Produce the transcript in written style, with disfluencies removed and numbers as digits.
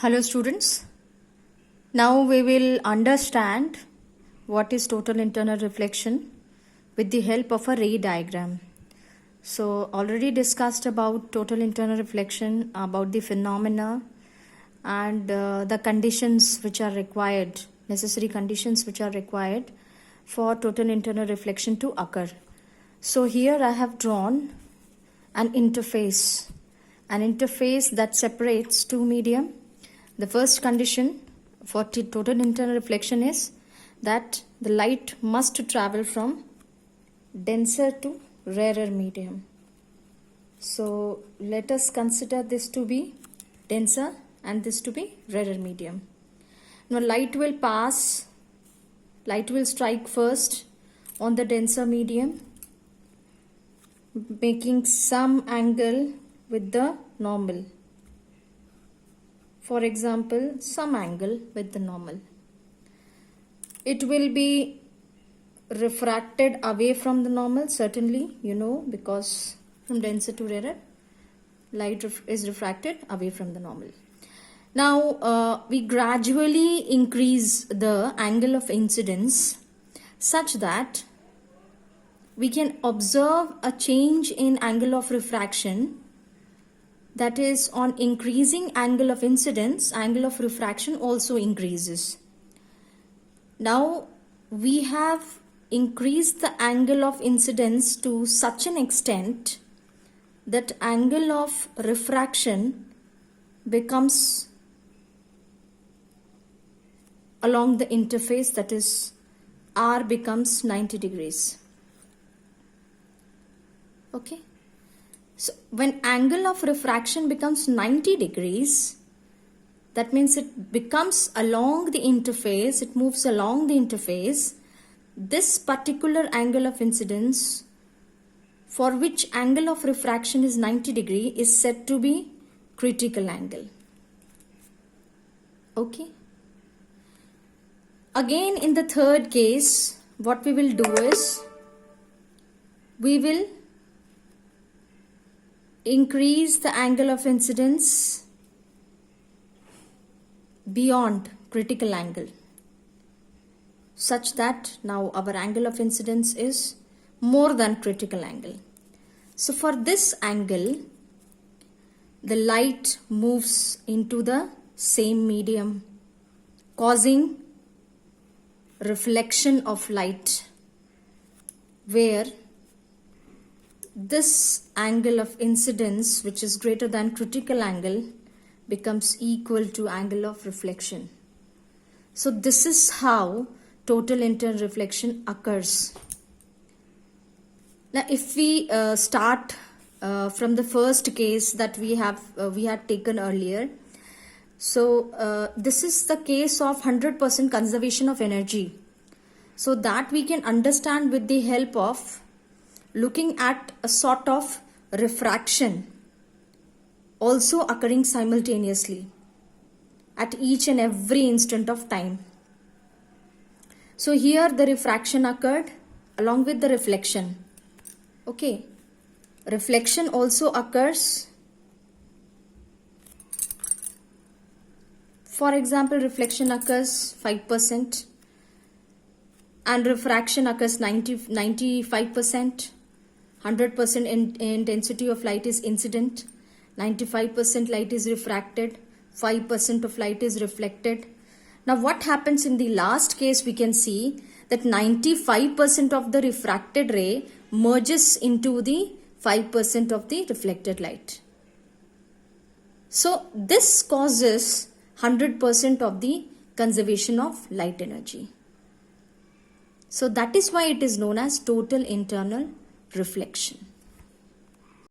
Hello students, now we will understand what is total internal reflection with the help of a ray diagram. So already discussed about total internal reflection, about the phenomena and the conditions which are required, necessary conditions which are required for total internal reflection to occur. So here I have drawn an interface that separates two medium. The first condition for total internal reflection is that the light must travel from denser to rarer medium. So let us consider this to be denser and this to be rarer medium. Now light will strike first on the denser medium, making some angle with the normal. For example, some angle with the normal. It will be refracted away from the normal, certainly, because from denser to rarer, light is refracted away from the normal. Now, we gradually increase the angle of incidence such that we can observe a change in angle of refraction. That is, on increasing angle of incidence, angle of refraction also increases. Now, we have increased the angle of incidence to such an extent that angle of refraction becomes along the interface, that is, R becomes 90 degrees. Okay. So when angle of refraction becomes 90 degrees, that means it becomes along the interface, it moves along the interface. This particular angle of incidence, for which angle of refraction is 90 degree, is said to be critical angle. Okay. Again, in the third case, what we will do is, we will increase the angle of incidence beyond critical angle such that now our angle of incidence is more than critical angle. So for this angle, the light moves into the same medium, causing reflection of light, where this angle of incidence, which is greater than critical angle, becomes equal to angle of reflection. So this is how total internal reflection occurs. Now if we start from the first case that we had taken earlier, so this is the case of 100% conservation of energy. So that we can understand with the help of looking at a sort of refraction also occurring simultaneously at each and every instant of time. So here the refraction occurred along with the reflection. Okay. Reflection also occurs. For example, reflection occurs 5% and refraction occurs 95%. 100% intensity of light is incident, 95% light is refracted, 5% of light is reflected. Now what happens in the last case, we can see that 95% of the refracted ray merges into the 5% of the reflected light. So this causes 100% of the conservation of light energy. So that is why it is known as total internal reflection.